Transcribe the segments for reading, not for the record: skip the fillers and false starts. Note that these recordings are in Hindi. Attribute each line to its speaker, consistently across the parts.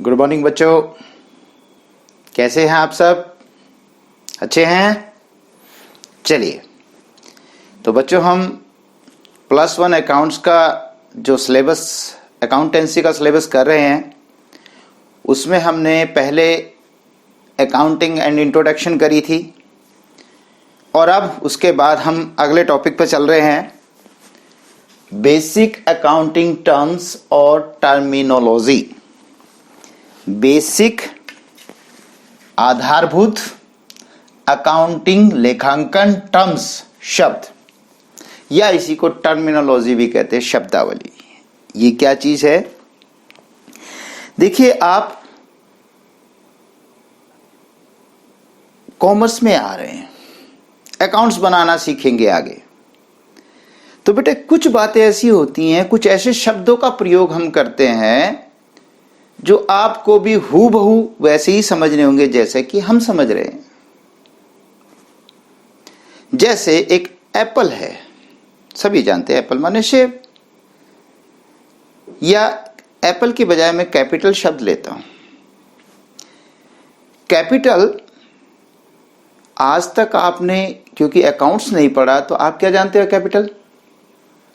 Speaker 1: गुड मॉर्निंग बच्चों, कैसे हैं आप सब? अच्छे हैं? चलिए, तो बच्चों हम +1 अकाउंट्स का जो सिलेबस, अकाउंटेंसी का सिलेबस कर रहे हैं, उसमें हमने पहले अकाउंटिंग एंड इंट्रोडक्शन करी थी और अब उसके बाद हम अगले टॉपिक पर चल रहे हैं, बेसिक अकाउंटिंग टर्म्स और टर्मिनोलॉजी। बेसिक आधारभूत अकाउंटिंग लेखांकन टर्म्स शब्द, या इसी को टर्मिनोलॉजी भी कहते हैं, शब्दावली। ये क्या चीज है? देखिए, आप कॉमर्स में आ रहे हैं, अकाउंट्स बनाना सीखेंगे आगे, तो बेटे कुछ बातें ऐसी होती हैं, कुछ ऐसे शब्दों का प्रयोग हम करते हैं जो आपको भी हूबहू वैसे ही समझने होंगे जैसे कि हम समझ रहे हैं। जैसे एक एप्पल है, सभी जानते हैं एप्पल माने सेब, या एप्पल की बजाय मैं कैपिटल शब्द लेता हूं। कैपिटल आज तक आपने, क्योंकि अकाउंट्स नहीं पढ़ा, तो आप क्या जानते हो कैपिटल?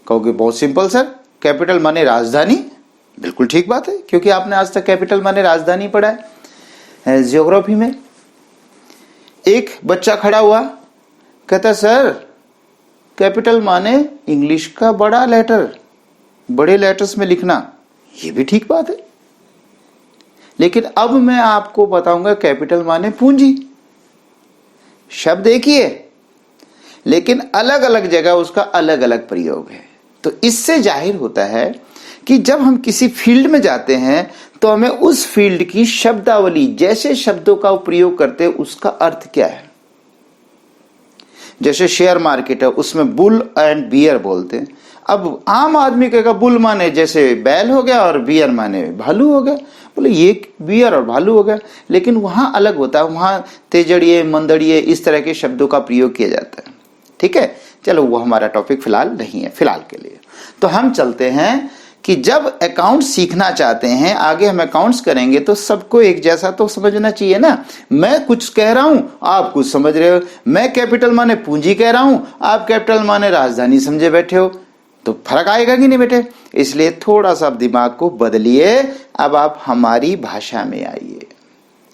Speaker 1: कहोगे बहुत सिंपल सर, कैपिटल माने राजधानी। बिल्कुल ठीक बात है, क्योंकि आपने आज तक कैपिटल माने राजधानी पढ़ा है ज्योग्राफी में। एक बच्चा खड़ा हुआ, कहता सर कैपिटल माने इंग्लिश का बड़ा लेटर, बड़े लेटर्स में लिखना। ये भी ठीक बात है, लेकिन अब मैं आपको बताऊंगा कैपिटल माने पूंजी। शब्द एक ही है, लेकिन अलग अलग जगह उसका अलग अलग प्रयोग है। तो इससे जाहिर होता है कि जब हम किसी फील्ड में जाते हैं तो हमें उस फील्ड की शब्दावली, जैसे शब्दों का प्रयोग करते हैं, उसका अर्थ क्या है। जैसे शेयर मार्केट है, उसमें बुल एंड बियर बोलते हैं। अब आम आदमी कहेगा बुल माने जैसे बैल हो गया और बियर माने भालू हो गया, बोले ये बियर और भालू हो गया, लेकिन वहां अलग होता है, वहां तेजड़िए मंदड़िए इस तरह के शब्दों का प्रयोग किया जाता है। ठीक है, चलो वो हमारा टॉपिक फिलहाल नहीं है, फिलहाल के लिए तो हम चलते हैं कि जब अकाउंट सीखना चाहते हैं, आगे हम अकाउंट्स करेंगे, तो सबको एक जैसा तो समझना चाहिए ना। मैं कुछ कह रहा हूं, आप कुछ समझ रहे हो। मैं कैपिटल माने पूंजी कह रहा हूं, आप कैपिटल माने राजधानी समझे बैठे हो, तो फर्क आएगा कि नहीं बेटे? इसलिए थोड़ा सा दिमाग को बदलिए, अब आप हमारी भाषा में आइए,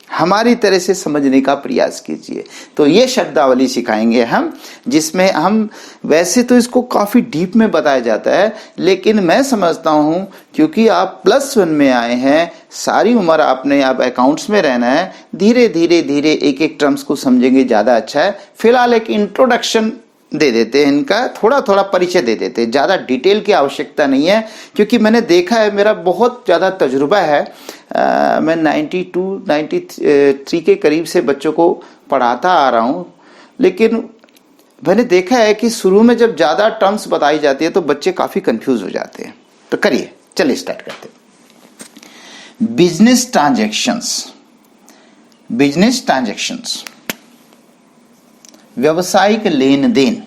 Speaker 1: हमारी तरह से समझने का प्रयास कीजिए। तो ये शब्दावली सिखाएंगे हम, जिसमें हम, वैसे तो इसको काफी डीप में बताया जाता है, लेकिन मैं समझता हूं क्योंकि आप +1 में आए हैं, सारी उम्र आपने आप अकाउंट्स में रहना है, धीरे धीरे धीरे एक एक टर्म्स को समझेंगे, ज्यादा अच्छा है। फिलहाल एक इंट्रोडक्शन दे देते हैं, इनका थोड़ा थोड़ा परिचय दे देते हैं, ज्यादा डिटेल की आवश्यकता नहीं है, क्योंकि मैंने देखा है, मेरा बहुत ज्यादा तजुर्बा है। मैं 92-93 के करीब से बच्चों को पढ़ाता आ रहा हूं, लेकिन मैंने देखा है कि शुरू में जब ज्यादा टर्म्स बताई जाती है तो बच्चे काफी कंफ्यूज हो जाते हैं। तो करिए, चलिए स्टार्ट करते हैं। बिजनेस ट्रांजैक्शंस, बिजनेस ट्रांजैक्शंस, व्यावसायिक लेन देन,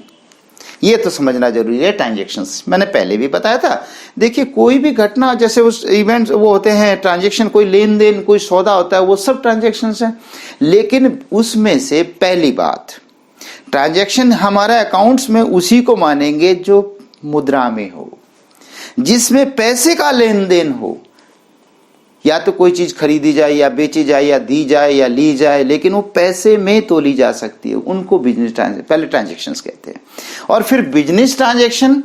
Speaker 1: ये तो समझना जरूरी है। ट्रांजैक्शंस मैंने पहले भी बताया था। देखिए, कोई भी घटना, जैसे उस इवेंट्स वो होते हैं ट्रांजैक्शन, कोई लेन देन, कोई सौदा होता है, वो सब ट्रांजैक्शंस हैं। लेकिन उसमें से पहली बात, ट्रांजैक्शन हमारे अकाउंट्स में उसी को मानेंगे जो मुद्रा में हो, जिसमें पैसे का लेन देन हो, या तो कोई चीज खरीदी जाए या बेची जाए या दी जाए या ली जाए, लेकिन वो पैसे में तोली जा सकती है, उनको बिजनेस ट्रांजैक्शन, पहले ट्रांजैक्शंस कहते हैं। और फिर बिजनेस ट्रांजैक्शन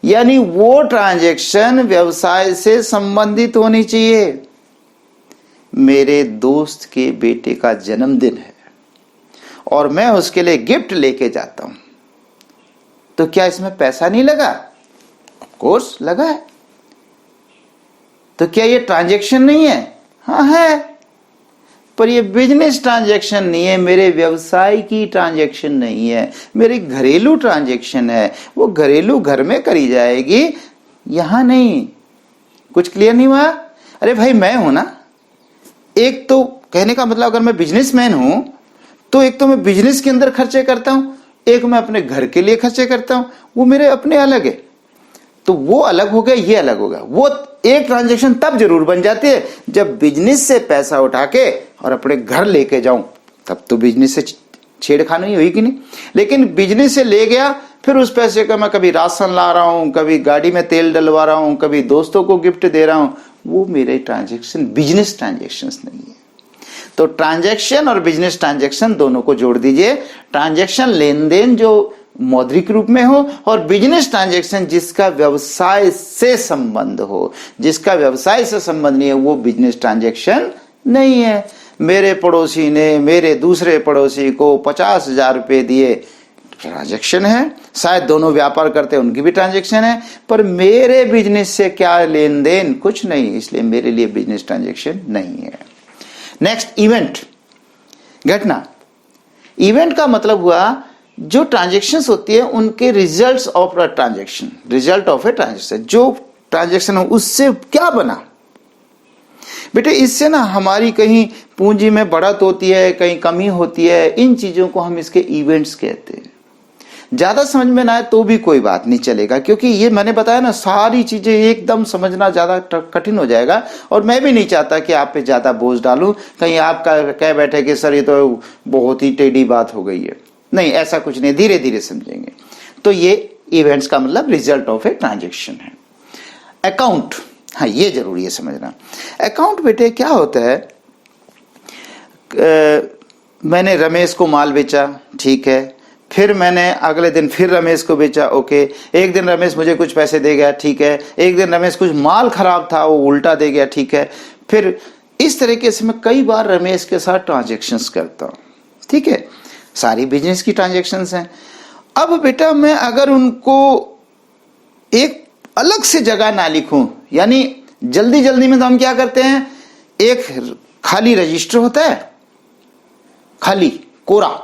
Speaker 1: यानी वो ट्रांजैक्शन व्यवसाय से संबंधित होनी चाहिए। मेरे दोस्त के बेटे का जन्मदिन है और मैं उसके लिए गिफ्ट लेके जाता हूं, तो क्या इसमें पैसा नहीं लगा? ऑफ कोर्स लगा है। तो क्या ये ट्रांजैक्शन नहीं है? हाँ है, पर ये बिजनेस ट्रांजैक्शन नहीं है, मेरे व्यवसाय की ट्रांजैक्शन नहीं है, मेरी घरेलू ट्रांजैक्शन है। वो घरेलू घर में करी जाएगी, यहां नहीं। कुछ क्लियर नहीं हुआ? अरे भाई, मैं हूं ना, एक तो कहने का मतलब, अगर मैं बिजनेसमैन हूं तो एक तो मैं बिजनेस के अंदर खर्चे करता हूं, एक मैं अपने घर के लिए खर्चे करता हूं, वो मेरे अपने अलग है। तो वो अलग हो गया, ये अलग हो गया। वो एक ट्रांजैक्शन तब जरूर बन जाती है जब बिजनेस से पैसा उठा के और अपने घर लेके जाऊं, तब तो बिजनेस से छेड़खानी हुई कि नहीं। लेकिन बिजनेस से ले गया, फिर उस पैसे का मैं कभी राशन ला रहा हूं, कभी गाड़ी में तेल डलवा रहा हूं, कभी दोस्तों को गिफ्ट दे रहा हूं, वो मेरे ट्रांजैक्शन बिजनेस ट्रांजैक्शंस नहीं है। तो ट्रांजैक्शन और बिजनेस ट्रांजैक्शन दोनों को जोड़ दीजिए। ट्रांजैक्शन लेन देन जो मौद्रिक रूप में हो, और बिजनेस ट्रांजैक्शन जिसका व्यवसाय से संबंध हो। जिसका व्यवसाय से संबंध नहीं है वो बिजनेस ट्रांजैक्शन नहीं है। मेरे पड़ोसी ने मेरे दूसरे पड़ोसी को 50,000 रुपए दिए, ट्रांजैक्शन है। शायद दोनों व्यापार करते हैं, उनकी भी ट्रांजैक्शन है, पर मेरे बिजनेस से क्या लेन देन, कुछ नहीं, इसलिए मेरे लिए बिजनेस ट्रांजैक्शन नहीं है। नेक्स्ट, इवेंट, घटना। इवेंट का मतलब हुआ जो ट्रांजैक्शंस होती है उनके results of a transaction, result of a transaction. जो ट्रांजैक्शन हो उससे क्या बना बेटे, इससे ना हमारी कहीं पूंजी में बढ़त होती है, कहीं कमी होती है, इन चीजों को हम इसके इवेंट्स कहते हैं। ज्यादा समझ में ना आए तो भी कोई बात नहीं चलेगा, क्योंकि ये मैंने बताया ना, सारी चीजें एकदम समझना ज्यादा कठिन हो जाएगा, और मैं भी नहीं चाहता कि आप पे ज्यादा बोझ डालूं, कहीं आप कह बैठे कि सर ये तो बहुत ही टेढ़ी बात हो गई है। नहीं, ऐसा कुछ नहीं, धीरे धीरे समझेंगे। तो ये इवेंट्स का मतलब रिजल्ट ऑफ ए ट्रांजैक्शन है। अकाउंट, हाँ ये जरूरी है समझना। अकाउंट बेटे क्या होता है, मैंने रमेश को माल बेचा, ठीक है, फिर मैंने अगले दिन फिर रमेश को बेचा, ओके, एक दिन रमेश मुझे कुछ पैसे दे गया, ठीक है, एक दिन रमेश कुछ माल खराब था वो उल्टा दे गया, ठीक है, फिर इस तरीके से मैं कई बार रमेश के साथ ट्रांजैक्शंस करता हूं, ठीक है, सारी बिजनेस की ट्रांजैक्शंस हैं। अब बेटा मैं अगर उनको एक अलग से जगह ना लिखूं, यानी जल्दी जल्दी में तो हम क्या करते हैं, एक खाली रजिस्टर होता है, खाली कोरा,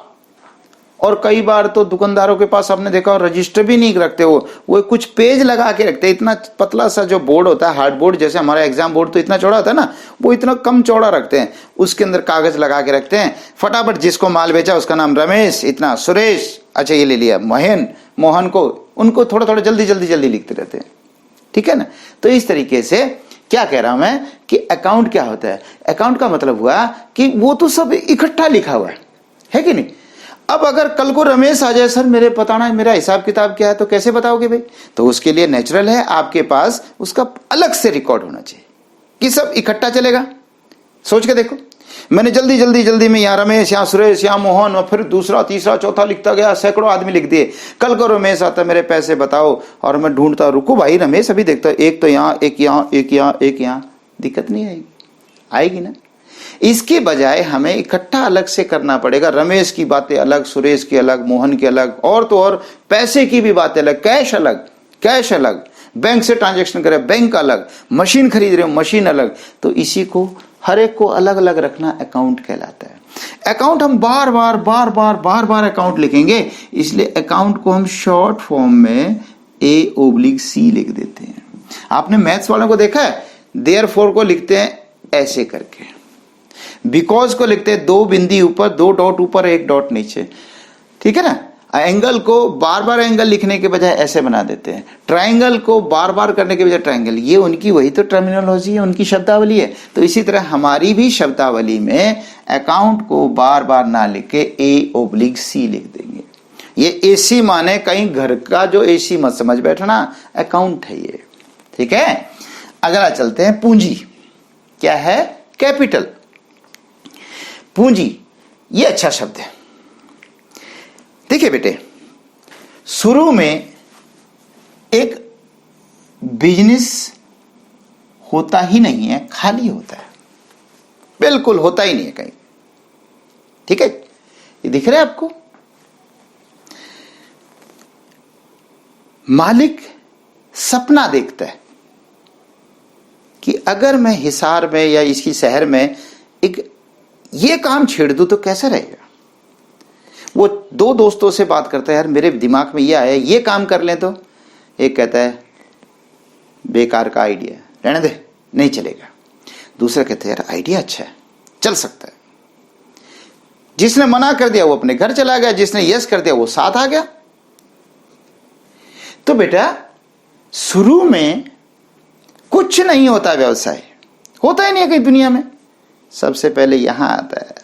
Speaker 1: और कई बार तो दुकानदारों के पास आपने देखा और रजिस्टर भी नहीं रखते, वो कुछ पेज लगा के रखते हैं। इतना पतला सा जो बोर्ड होता है, हार्ड बोर्ड, जैसे हमारा एग्जाम बोर्ड तो इतना चौड़ा होता है ना, वो इतना कम चौड़ा रखते हैं, उसके अंदर कागज लगा के रखते हैं। फटाफट जिसको माल बेचा उसका नाम रमेश, इतना सुरेश, अच्छा ये ले लिया, मोहन को, उनको थोड़ा थोड़ा जल्दी जल्दी जल्दी लिखते रहते हैं, ठीक है ना। तो इस तरीके से क्या कह रहा हूं मैं कि अकाउंट क्या होता है, अकाउंट का मतलब हुआ कि वो तो सब इकट्ठा लिखा हुआ है कि नहीं। अब अगर कल को रमेश आ जाए, सर मेरे बताना मेरा हिसाब किताब क्या है, तो कैसे बताओगे भाई। तो उसके लिए नेचुरल है आपके पास उसका अलग से रिकॉर्ड होना चाहिए कि सब इकट्ठा चलेगा। सोच के देखो, मैंने जल्दी जल्दी जल्दी में यहाँ रमेश, यहाँ सुरेश, यहाँ मोहन, और फिर दूसरा तीसरा चौथा लिखता गया, सैकड़ों आदमी लिख दिए। कल को रमेश आता, मेरे पैसे बताओ, और मैं ढूंढता, रुको भाई रमेश अभी देखता, एक तो यहाँ, एक यहाँ, एक यहाँ, एक यहाँ, दिक्कत नहीं आएगी, आएगी ना। इसके बजाय हमें इकट्ठा अलग से करना पड़ेगा। रमेश की बातें अलग, सुरेश की अलग, मोहन की अलग, और तो और पैसे की भी बातें अलग, कैश अलग, कैश अलग, बैंक से ट्रांजैक्शन करे बैंक अलग, मशीन खरीद रहे हो मशीन अलग। तो इसी को हर एक को अलग अलग रखना अकाउंट कहलाता है। अकाउंट हम बार बार अकाउंट लिखेंगे, इसलिए अकाउंट को हम शॉर्ट फॉर्म में A/C लिख देते हैं। आपने मैथ्स वालों को देखा है, देयरफॉर को लिखते हैं ऐसे करके, बिकॉज को लिखते हैं 2 बिंदी ऊपर, 2 डॉट ऊपर, 1 डॉट नीचे, ठीक है ना। एंगल को बार बार एंगल लिखने के बजाय ऐसे बना देते हैं, ट्राइंगल को बार बार करने के बजाय ट्राइंगल। ये उनकी वही तो टर्मिनोलॉजी है, उनकी शब्दावली है। तो इसी तरह हमारी भी शब्दावली में अकाउंट को बार बार ना लिख के A/C लिख देंगे। ये AC माने कहीं घर का जो AC मत समझ बैठना, अकाउंट है ये, ठीक है। अगला चलते हैं, पूंजी क्या है, कैपिटल। पूंजी ये अच्छा शब्द है। देखिए बेटे, शुरू में एक बिजनेस होता ही नहीं है, खाली होता है, बिल्कुल होता ही नहीं है कहीं, ठीक है। ये दिख रहा है आपको, मालिक सपना देखता है कि अगर मैं हिसार में या इसी शहर में एक ये काम छेड़ दूं तो कैसा रहेगा। वो 2 दोस्तों से बात करता है, यार मेरे दिमाग में ये आया, ये काम कर लें तो। एक कहता है बेकार का आइडिया, रहने दे, नहीं चलेगा। दूसरा कहता है यार आइडिया अच्छा है, चल सकता है। जिसने मना कर दिया वो अपने घर चला गया, जिसने यस कर दिया वो साथ आ गया। तो बेटा शुरू में कुछ नहीं होता, व्यवसाय होता ही नहीं है कहीं दुनिया में। सबसे पहले यहां आता है,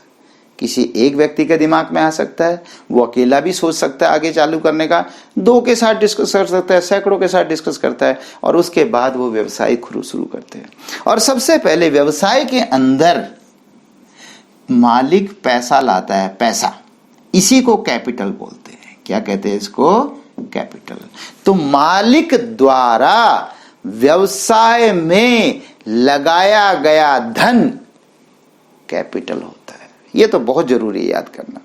Speaker 1: किसी एक व्यक्ति के दिमाग में आ सकता है, वो अकेला भी सोच सकता है आगे चालू करने का, 2 के साथ डिस्कस कर सकता है, सैकड़ों के साथ डिस्कस करता है, और उसके बाद वो व्यवसाय शुरू करते हैं। और सबसे पहले व्यवसाय के अंदर मालिक पैसा लाता है, पैसा, इसी को कैपिटल बोलते हैं। क्या कहते हैं इसको? कैपिटल। तो मालिक द्वारा व्यवसाय में लगाया गया धन कैपिटल होता है। ये तो बहुत जरूरी है याद करना।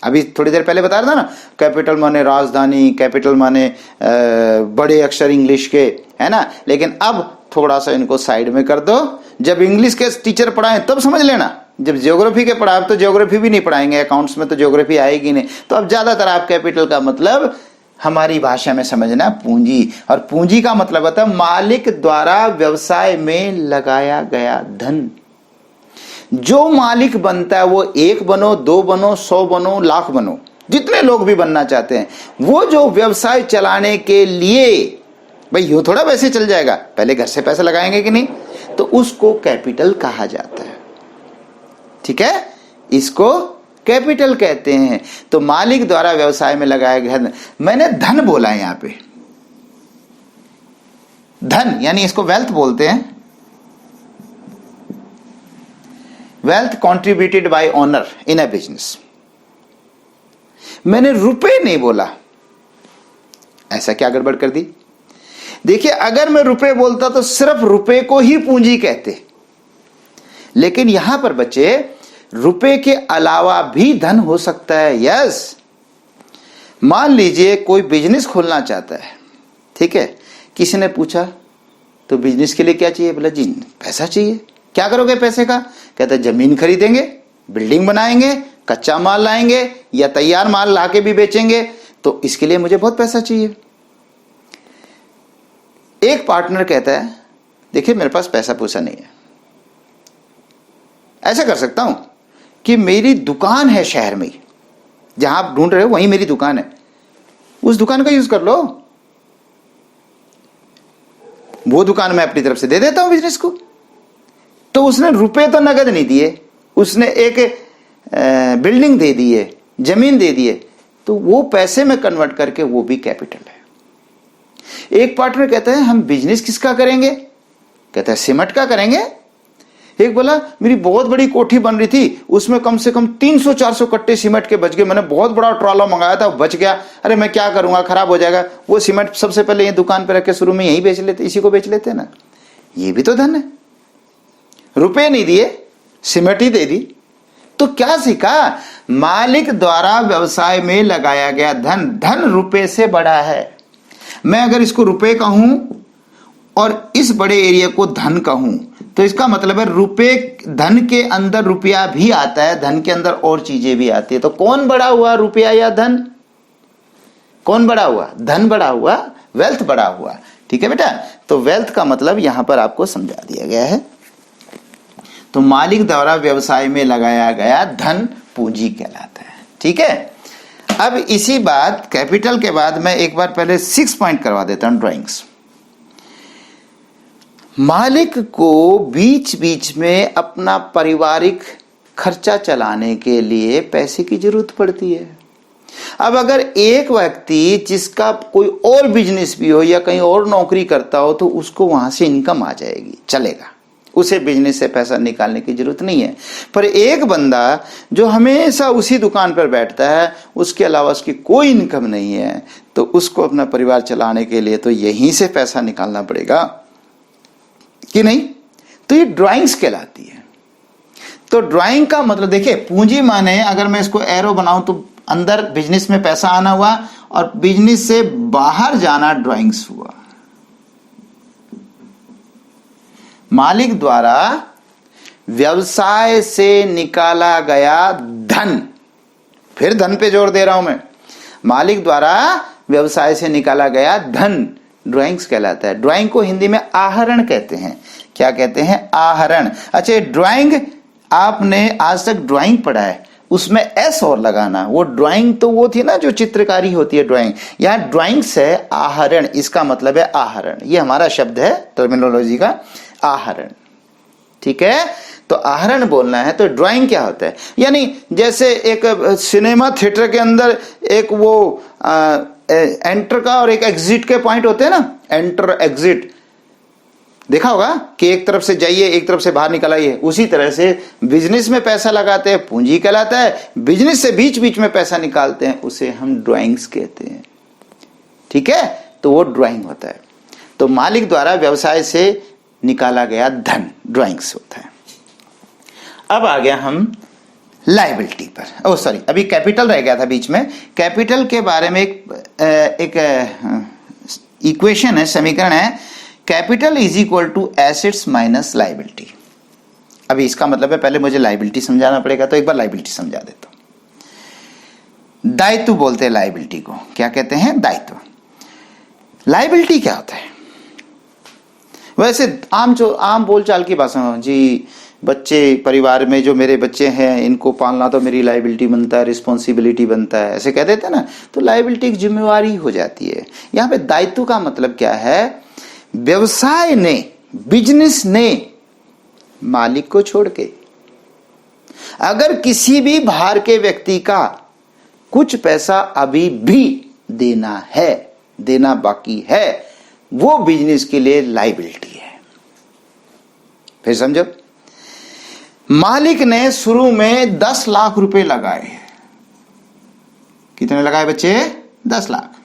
Speaker 1: अभी थोड़ी देर पहले बता रहा था ना, कैपिटल माने राजधानी, कैपिटल माने बड़े अक्षर इंग्लिश के, है ना। लेकिन अब थोड़ा सा इनको साइड में कर दो। जब इंग्लिश के टीचर पढ़ाएं तब समझ लेना, जब ज्योग्राफी के पढ़ाए तो ज्योग्राफी भी नहीं पढ़ाएंगे, अकाउंट्स में तो ज्योग्राफी आएगी नहीं। तो अब ज्यादातर आप कैपिटल का मतलब हमारी भाषा में समझना पूंजी, और पूंजी का मतलब होता है मालिक द्वारा व्यवसाय में लगाया गया धन। जो मालिक बनता है वो 1 बनो, 2 बनो, 100 बनो, लाख बनो, जितने लोग भी बनना चाहते हैं, वो जो व्यवसाय चलाने के लिए, भाई यूं थोड़ा वैसे चल जाएगा, पहले घर से पैसा लगाएंगे कि नहीं, तो उसको कैपिटल कहा जाता है। ठीक है, इसको कैपिटल कहते हैं। तो मालिक द्वारा व्यवसाय में लगाया गया धन, मैंने धन बोला है यहां पे, धन यानी इसको वेल्थ बोलते हैं। Wealth contributed bye owner in a business. मैंने रुपए नहीं बोला, ऐसा क्या गड़बड़ कर दी? देखिए, अगर मैं रुपए बोलता तो सिर्फ रुपए को ही पूंजी कहते, लेकिन यहां पर बच्चे रुपए के अलावा भी धन हो सकता है। यस, मान लीजिए कोई बिजनेस खोलना चाहता है, ठीक है, किसी ने पूछा तो बिजनेस के लिए क्या चाहिए? बोला जी पैसा चाहिए। क्या करोगे पैसे का? कहते हैं जमीन खरीदेंगे, बिल्डिंग बनाएंगे, कच्चा माल लाएंगे, या तैयार माल लाके भी बेचेंगे, तो इसके लिए मुझे बहुत पैसा चाहिए। एक पार्टनर कहता है देखिए मेरे पास पैसा पूसा नहीं है, ऐसा कर सकता हूं कि मेरी दुकान है शहर में, जहां आप ढूंढ रहे हो वहीं मेरी दुकान है, उस दुकान का यूज कर लो, वो दुकान मैं अपनी तरफ से दे देता हूं बिजनेस को। तो उसने रुपए तो नगद नहीं दिए, उसने एक बिल्डिंग दे दी है, जमीन दे दी है, तो वो पैसे में कन्वर्ट करके वो भी कैपिटल है। एक पार्टनर कहता है हम बिजनेस किसका करेंगे? कहता है सीमेंट का करेंगे। एक बोला मेरी बहुत बड़ी कोठी बन रही थी, उसमें कम से कम 300-400 कट्टे सीमेंट के बच गए, मैंने बहुत बड़ा ट्रॉला मंगाया था, बच गया, अरे मैं क्या करूंगा, खराब हो जाएगा। वो सीमेंट सबसे पहले ये दुकान पे रख के शुरू में यही बेच लेते, इसी को बेच लेते ना। ये भी तो धन है, रुपए नहीं दिए, सीमेंट ही दे दी। तो क्या सीखा? मालिक द्वारा व्यवसाय में लगाया गया धन, धन रुपए से बड़ा है। मैं अगर इसको रुपए कहूं और इस बड़े एरिया को धन कहूं, तो इसका मतलब है रुपए, धन के अंदर रुपया भी आता है, धन के अंदर और चीजें भी आती है। तो कौन बड़ा हुआ, रुपया या धन? कौन बड़ा हुआ? धन बड़ा हुआ, वेल्थ बड़ा हुआ। ठीक है बेटा, तो वेल्थ का मतलब यहां पर आपको समझा दिया गया है। तो मालिक द्वारा व्यवसाय में लगाया गया धन पूंजी कहलाता है। ठीक है, अब इसी बात कैपिटल के बाद मैं एक बार पहले 6 पॉइंट करवा देता हूं, ड्राइंग्स। मालिक को बीच बीच में अपना पारिवारिक खर्चा चलाने के लिए पैसे की जरूरत पड़ती है। अब अगर एक व्यक्ति जिसका कोई और बिजनेस भी हो या कहीं और नौकरी करता हो, तो उसको वहां से इनकम आ जाएगी, चलेगा, उसे बिजनेस से पैसा निकालने की जरूरत नहीं है। पर एक बंदा जो हमेशा उसी दुकान पर बैठता है, उसके अलावा उसकी कोई इनकम नहीं है, तो उसको अपना परिवार चलाने के लिए तो यहीं से पैसा निकालना पड़ेगा कि नहीं? तो ये ड्राइंग्स कहलाती है। तो ड्राइंग का मतलब देखिए, पूंजी माने अगर मैं इसको एरो बनाऊं तो अंदर बिजनेस में पैसा आना हुआ, और बिजनेस से बाहर जाना ड्राइंग्स हुआ। मालिक द्वारा व्यवसाय से निकाला गया धन, फिर धन पे जोर दे रहा हूं मैं, मालिक द्वारा व्यवसाय से निकाला गया धन ड्राइंग्स कहलाता है। ड्राइंग को हिंदी में आहरण कहते हैं। क्या कहते हैं? आहरण। अच्छा, ड्राइंग, आपने आज तक ड्राइंग पढ़ा है, उसमें एस और लगाना। वो ड्राइंग तो वो थी ना जो चित्रकारी होती है ड्राइंग, यहाँ ड्राइंग से आहरण, इसका मतलब है आहरण, ये हमारा शब्द है टर्मिनोलॉजी का आहरण। ठीक है, तो आहरण बोलना है तो ड्राइंग क्या होता है, यानी जैसे एक सिनेमा थिएटर के अंदर एक वो एंटर का और एक एग्जिट के पॉइंट होते हैं ना, एंटर एग्जिट, देखा होगा कि एक तरफ से जाइए एक तरफ से बाहर निकल आइए। उसी तरह से बिजनेस में पैसा लगाते हैं पूंजी कहलाता है, बिजनेस से बीच बीच में पैसा निकालते हैं उसे हम ड्राइंग्स कहते हैं। ठीक है, तो वो ड्राइंग होता है। तो मालिक द्वारा व्यवसाय से निकाला गया धन ड्राइंग्स होता है। अब आ गया हम लायबिलिटी पर। सॉरी, अभी कैपिटल रह गया था बीच में। कैपिटल के बारे में एक इक्वेशन है, समीकरण है, capital is equal to assets minus liability. अभी इसका मतलब है पहले मुझे लायबिलिटी समझाना पड़ेगा, तो एक बार लायबिलिटी समझा देता हूं। दायित्व बोलते हैं लायबिलिटी को, क्या कहते हैं, दायित्व। लायबिलिटी क्या होता है, वैसे आम बोलचाल की भाषा में, जी बच्चे परिवार में जो मेरे बच्चे हैं इनको पालना तो मेरी लायबिलिटी बनता है, रिस्पॉन्सिबिलिटी बनता है, ऐसे कह देते हैं ना, तो लायबिलिटी एक जिम्मेवारी हो जाती है। यहाँ पे दायित्व का मतलब क्या है, व्यवसाय ने, बिजनेस ने मालिक को छोड़ के अगर किसी भी बाहर के व्यक्ति का कुछ पैसा अभी भी देना है, देना बाकी है, वो बिजनेस के लिए लायबिलिटी है। फिर समझो, मालिक ने शुरू में 10 लाख रुपए लगाए। कितने लगाए बच्चे, 10 लाख।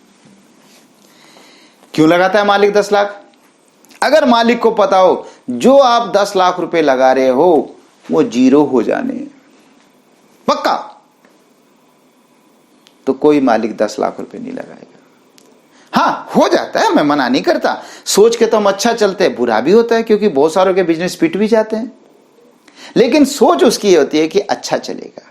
Speaker 1: क्यों लगाता है मालिक 10 लाख? अगर मालिक को पता हो जो आप 10 लाख रुपए लगा रहे हो वो जीरो हो जाने पक्का, तो कोई मालिक 10 लाख रुपए नहीं लगाएगा। हाँ, हो जाता है, मैं मना नहीं करता, सोच के तो हम अच्छा चलते हैं, बुरा भी होता है क्योंकि बहुत सारों के बिजनेस पिट भी जाते हैं, लेकिन सोच उसकी होती है कि अच्छा चलेगा।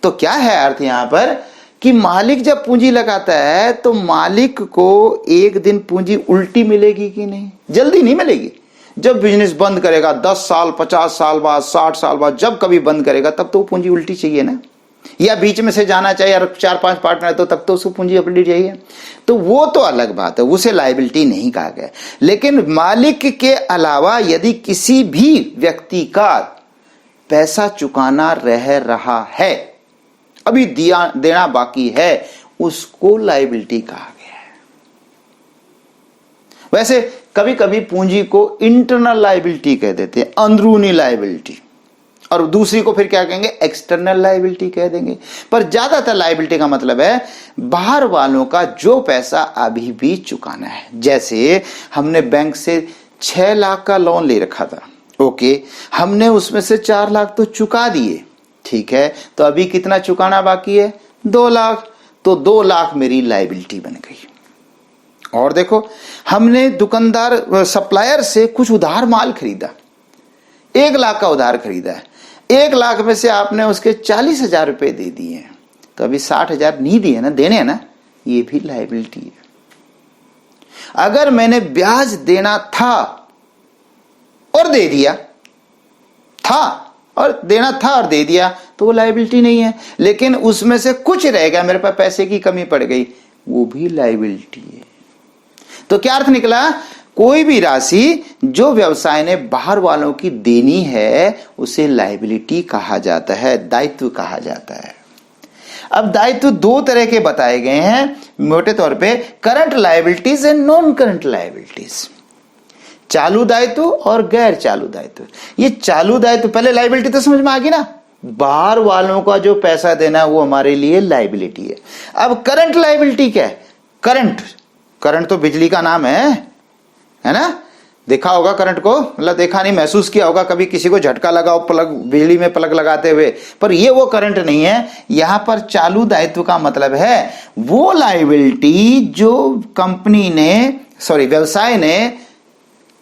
Speaker 1: तो क्या है अर्थ यहां पर कि मालिक जब पूंजी लगाता है तो मालिक को एक दिन पूंजी उल्टी मिलेगी कि नहीं, जल्दी नहीं मिलेगी। जब बिजनेस बंद करेगा 10 साल 50 साल बाद 60 साल बाद जब कभी बंद करेगा तब तो पूंजी उल्टी चाहिए ना, या बीच में से जाना चाहिए, और 4-5 पार्टनर तो तब तो उसको पूंजी अपनी चाहिए, तो वो तो अलग बात है, उसे लायबिलिटी नहीं कहा गया। लेकिन मालिक के अलावा यदि किसी भी व्यक्ति का पैसा चुकाना रह रहा है, अभी देना बाकी है, उसको लायबिलिटी कहा गया है। वैसे कभी कभी पूंजी को इंटरनल लायबिलिटी कह देते हैं, अंदरूनी लायबिलिटी, और दूसरी को फिर क्या कहेंगे, एक्सटर्नल लायबिलिटी कह देंगे। पर ज्यादातर लायबिलिटी का मतलब है बाहर वालों का जो पैसा अभी भी चुकाना है। जैसे हमने बैंक से 6 लाख का लोन ले रखा था, ओके, हमने उसमें से 4 लाख तो चुका दिए, ठीक है, तो अभी कितना चुकाना बाकी है, 2 लाख, तो 2 लाख मेरी लायबिलिटी बन गई। और देखो, हमने दुकानदार सप्लायर से कुछ उधार माल खरीदा, 1 लाख का उधार खरीदा है, 1 लाख में से आपने उसके 40,000 रुपए दे दिए हैं, तो अभी 60,000 नहीं दिए ना, देने हैं ना, ये भी लायबिलिटी है। अगर मैंने ब्याज देना था और दे दिया, था और देना था और दे दिया, तो वो लायबिलिटी नहीं है। लेकिन उसमें से कुछ रह गया, मेरे पास पैसे की कमी पड़ गई, वो भी लायबिलिटी है। तो क्या अर्थ निकला, कोई भी राशि जो व्यवसाय ने बाहर वालों की देनी है उसे लायबिलिटी कहा जाता है, दायित्व कहा जाता है। अब दायित्व 2 तरह के बताए गए हैं मोटे तौर पे, current liabilities and non current liabilities, चालू दायित्व और गैर चालू दायित्व। ये चालू दायित्व, पहले लायबिलिटी तो समझ में आ गई ना, बाहर वालों का जो पैसा देना वो हमारे लिए लायबिलिटी है। अब करंट लायबिलिटी क्या है, करंट तो बिजली का नाम है ना, देखा होगा करंट को, मतलब देखा नहीं, महसूस किया होगा कभी, किसी को झटका लगा हो प्लग, बिजली में प्लग लगाते हुए, पर ये वो करंट नहीं है। यहां पर चालू दायित्व का मतलब है वो लायबिलिटी जो कंपनी ने, व्यवसाय ने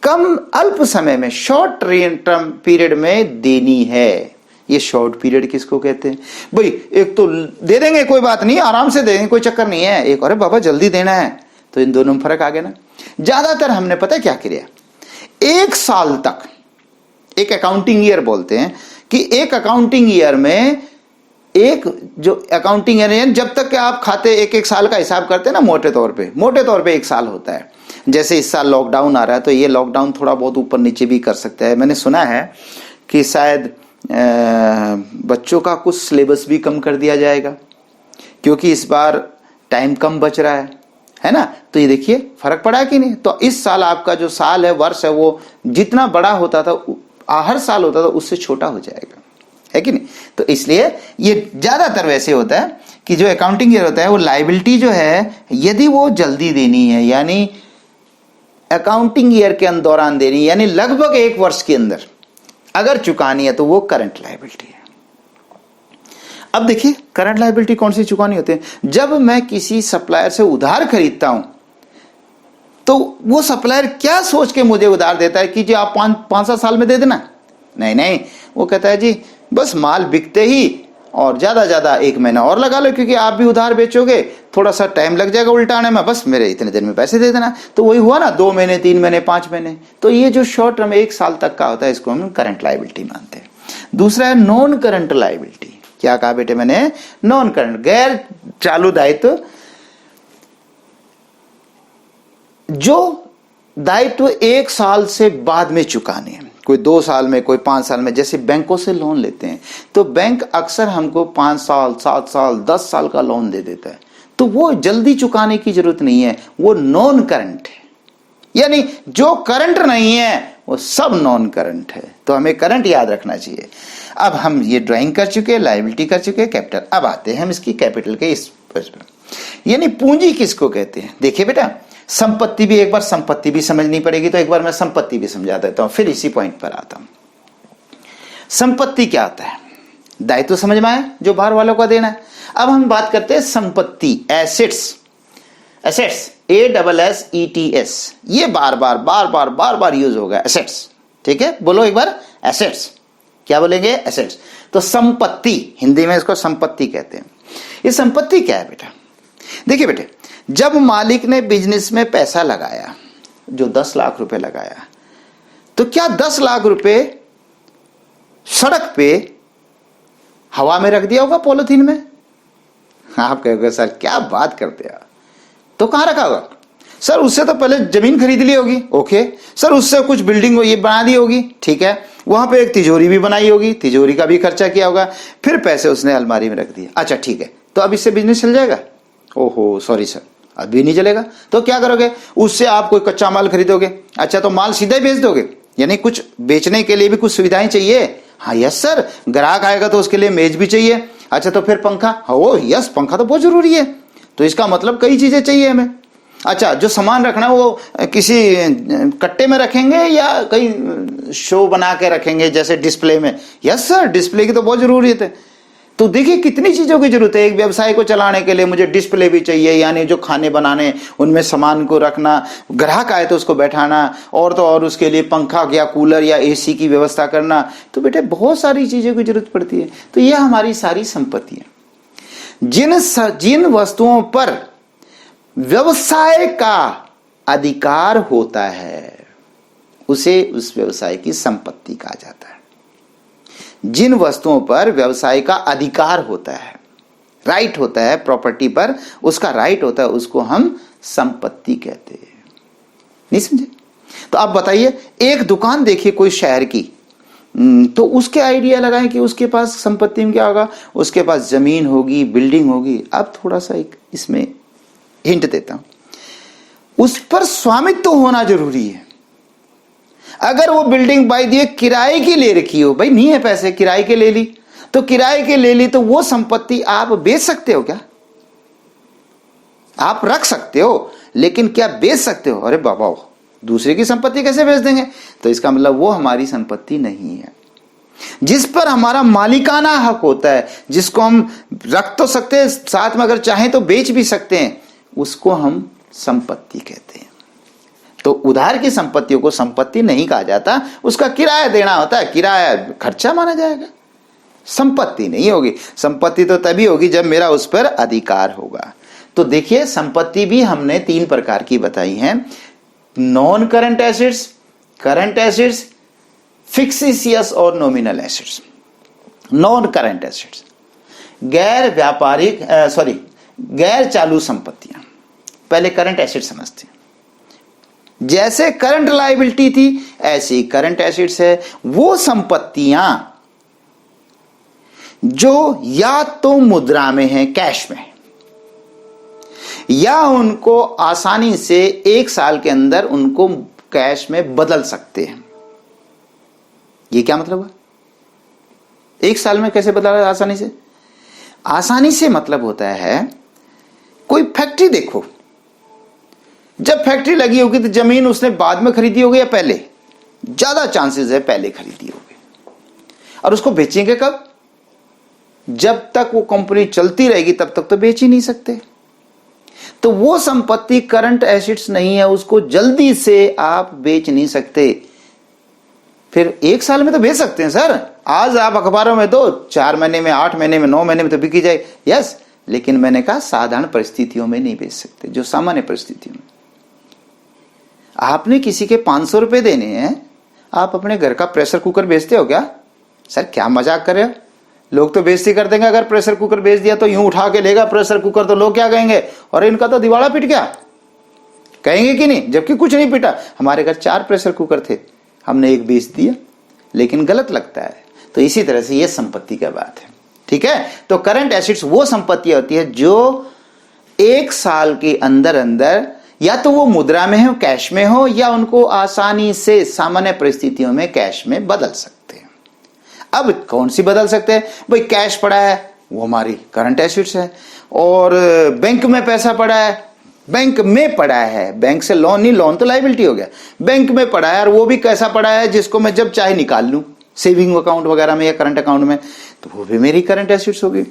Speaker 1: कम अल्प समय में, शॉर्ट टर्म पीरियड में देनी है। ये शॉर्ट पीरियड किसको कहते हैं भाई, एक तो दे देंगे कोई बात नहीं, आराम से दे देंगे कोई चक्कर नहीं है, एक अरे बाबा जल्दी देना है, तो इन दोनों में फर्क आ गया ना। ज्यादातर हमने पता है क्या किया, 1 साल तक, एक अकाउंटिंग ईयर बोलते हैं कि एक अकाउंटिंग ईयर में एक जो अकाउंटिंग है, जब तक कि आप खाते एक एक साल का हिसाब करते हैं ना, मोटे तौर पे 1 साल होता है। जैसे इस साल लॉकडाउन आ रहा है तो ये लॉकडाउन थोड़ा बहुत ऊपर नीचे भी कर सकता है। मैंने सुना है कि शायद बच्चों का कुछ सिलेबस भी कम कर दिया जाएगा, क्योंकि इस बार टाइम कम बच रहा है ना। तो ये देखिए फर्क पड़ा है कि नहीं। तो इस साल आपका जो साल है, वर्ष है, वो जितना बड़ा होता था हर साल होता था उससे छोटा हो जाएगा, है कि नहीं। तो इसलिए ये ज्यादातर वैसे होता है कि जो अकाउंटिंग ईयर होता है वो लायबिलिटी जो है, यदि वो जल्दी देनी है, यानी अकाउंटिंग ईयर के दौरान देनी, यानी लगभग 1 वर्ष के अंदर अगर चुकानी है, तो वो करंट लायबिलिटी है। अब देखिए करंट लायबिलिटी कौन सी चुकानी होती है। जब मैं किसी सप्लायर से उधार खरीदता हूं तो वो सप्लायर क्या सोच के मुझे उधार देता है कि जी आप 5-7 साल में दे देना। नहीं, वो कहता है जी बस माल बिकते ही और ज्यादा 1 महीना और लगा लो, क्योंकि आप भी उधार बेचोगे, थोड़ा सा टाइम लग जाएगा उल्टाने में, बस मेरे इतने दिन में पैसे दे देना। तो वही हुआ ना, 2 महीने, 3 महीने, 5 महीने। तो ये जो शॉर्ट टर्म 1 साल तक का होता है, इसको हम करंट लायबिलिटी मानते हैं। दूसरा है नॉन करंट लायबिलिटी। क्या कहा बेटे मैंने? नॉन करंट, गैर चालू दायित्व। जो दायित्व 1 साल से बाद में चुकाने हैं, कोई 2 साल में, कोई 5 साल में। जैसे बैंकों से लोन लेते हैं तो बैंक अक्सर हमको 5 साल, 7 साल, 10 साल का लोन दे देता है, तो वो जल्दी चुकाने की जरूरत नहीं है, वो नॉन करंट है। यानी जो करंट नहीं है वो सब नॉन करंट है। तो हमें करंट याद रखना चाहिए। अब हम ये ड्राइंग कर चुके, लायबिलिटी कर चुके, कैपिटल। अब आते हैं हम इसकी कैपिटल के इस पर, यानी पूंजी किसको कहते हैं। देखिए बेटा, संपत्ति भी, एक बार संपत्ति भी समझनी पड़ेगी, तो एक बार मैं संपत्ति भी समझा देता हूं, फिर इसी पॉइंट पर आता हूं। संपत्ति क्या होता है? दायित्व समझ में आया, जो बाहर वालों का देना है। अब हम बात करते हैं संपत्ति, एसेट्स। एसेट्स, ASSETS, ये बार बार यूज होगा, एसेट्स। ठीक है, बोलो एक बार, एसेट्स। क्या बोलेंगे? एसेट्स। तो संपत्ति, हिंदी में इसको संपत्ति कहते हैं। ये संपत्ति क्या है बेटा? देखिए बेटे, जब मालिक ने बिजनेस में पैसा लगाया, जो 10 लाख रुपए लगाया, तो क्या 10 लाख रुपए सड़क पे हवा में रख दिया होगा पॉलिथीन में? आप कहोगे सर क्या बात करते हैं, तो कहां रखा होगा? सर उससे तो पहले जमीन खरीद ली होगी, ओके। सर उससे कुछ बिल्डिंग ये बना दी होगी, ठीक है। वहां पे एक तिजोरी भी बनाई होगी, तिजोरी का भी खर्चा किया होगा, फिर पैसे उसने अलमारी में रख दिए। अच्छा ठीक है, तो अब इससे बिजनेस चल जाएगा? ओहो सॉरी सर, अभी नहीं चलेगा। तो क्या करोगे? उससे आप कोई कच्चा माल खरीदोगे। अच्छा, तो माल सीधा ही बेच दोगे? यानी कुछ बेचने के लिए भी कुछ सुविधाएं चाहिए। हाँ यस सर, ग्राहक आएगा तो उसके लिए मेज भी चाहिए। अच्छा, तो फिर पंखा? हो यस, पंखा तो बहुत जरूरी है। तो इसका मतलब कई चीजें चाहिए हमें। अच्छा, जो सामान रखना वो किसी कट्टे में रखेंगे या कहीं शो बना के रखेंगे जैसे डिस्प्ले में? यस सर, डिस्प्ले की तो बहुत जरूरत है। तो देखिए कितनी चीजों की जरूरत है। एक व्यवसाय को चलाने के लिए मुझे डिस्प्ले भी चाहिए, यानी जो खाने बनाने उनमें सामान को रखना, ग्राहक आए तो उसको बैठाना, और तो और उसके लिए पंखा या कूलर या AC की व्यवस्था करना। तो बेटे बहुत सारी चीजों की जरूरत पड़ती है। तो ये हमारी सारी संपत्ति है। जिन वस्तुओं पर व्यवसाय का अधिकार होता है उसे उस व्यवसाय की संपत्ति कहा जाता है। जिन वस्तुओं पर व्यवसाय का अधिकार होता है, राइट होता है, प्रॉपर्टी पर उसका राइट होता है, उसको हम संपत्ति कहते हैं। नहीं समझे? तो आप बताइए, एक दुकान देखिए कोई शहर की, तो उसके आइडिया लगाएं कि उसके पास संपत्ति में क्या होगा। उसके पास जमीन होगी, बिल्डिंग होगी। अब थोड़ा सा एक इसमें हिंट देता हूं, उस पर स्वामित्व तो होना जरूरी है। अगर वो बिल्डिंग बाय दिए किराए की ले रखी हो, भाई नहीं है पैसे, किराए के ले ली, तो किराए के ले ली, तो वो संपत्ति आप बेच सकते हो क्या? आप रख सकते हो, लेकिन क्या बेच सकते हो? अरे बाबा, दूसरे की संपत्ति कैसे बेच देंगे? तो इसका मतलब वो हमारी संपत्ति नहीं है। जिस पर हमारा मालिकाना हक होता है, जिसको हम रख तो सकते हैं, साथ में अगर चाहें तो बेच भी सकते हैं, उसको हम संपत्ति कहते हैं। तो उधार की संपत्तियों को संपत्ति नहीं कहा जाता, उसका किराया देना होता है, किराया खर्चा माना जाएगा, संपत्ति नहीं होगी। संपत्ति तो तभी होगी जब मेरा उस पर अधिकार होगा। तो देखिए, संपत्ति भी हमने 3 प्रकार की बताई हैं, non current assets, current assets, fictitious और nominal assets. Non current assets गैर व्यापारिक गैर चालू संपत्तियां। पहले करंट एसेट समझते हैं। जैसे करंट लायबिलिटी थी ऐसे ही करंट एसेट्स है। वो संपत्तियां जो या तो मुद्रा में है, कैश में, या उनको आसानी से 1 साल के अंदर उनको कैश में बदल सकते हैं। ये क्या मतलब है? 1 साल में कैसे बदला आसानी से? आसानी से मतलब होता है, कोई फैक्ट्री देखो, जब फैक्ट्री लगी होगी तो जमीन उसने बाद में खरीदी होगी या पहले? ज्यादा चांसेस है पहले खरीदी होगी। और उसको बेचेंगे कब? जब तक वो कंपनी चलती रहेगी तब तक तो बेच ही नहीं सकते। तो वो संपत्ति करंट एसेट्स नहीं है, उसको जल्दी से आप बेच नहीं सकते। फिर 1 साल में तो बेच सकते हैं सर, आज आप अखबारों में दो, 4 महीने में, 8 महीने में, 9 महीने में तो बिकी जाए, यस। लेकिन मैंने कहा साधारण परिस्थितियों में नहीं बेच सकते, जो सामान्य परिस्थितियों में। आपने किसी के 500 रुपए देने हैं, आप अपने घर का प्रेशर कुकर बेचते हो क्या? सर क्या मजाक कर रहे हो? लोग तो बेइज्जती कर देंगे अगर प्रेशर कुकर बेच दिया तो। यूं उठा के लेगा प्रेशर कुकर तो लोग क्या कहेंगे? और इनका तो दिवाला पिट गया, कहेंगे कि नहीं? जबकि कुछ नहीं पिटा। हमारे घर 4 प्रेशर कुकर थे, हमने 1 बेच दिया, लेकिन गलत लगता है। तो इसी तरह से ये संपत्ति का बात है, ठीक है। तो करंट एसेट्स वो संपत्ति होती है जो 1 साल के अंदर अंदर या तो वो मुद्रा में हो, कैश में हो, या उनको आसानी से सामान्य परिस्थितियों में कैश में बदल सकते हैं। अब कौन सी बदल सकते हैं भाई? कैश पड़ा है वो हमारी करंट एसेट्स है, और बैंक में पैसा पड़ा है, बैंक में पड़ा है, बैंक से लोन नहीं, लोन तो लायबिलिटी हो गया, बैंक में पड़ा है, और वो भी कैसा पड़ा है जिसको मैं जब चाहे निकाल लूं, सेविंग अकाउंट वगैरह में या करंट अकाउंट में, तो वो भी मेरी करंट एसेट्स होगी।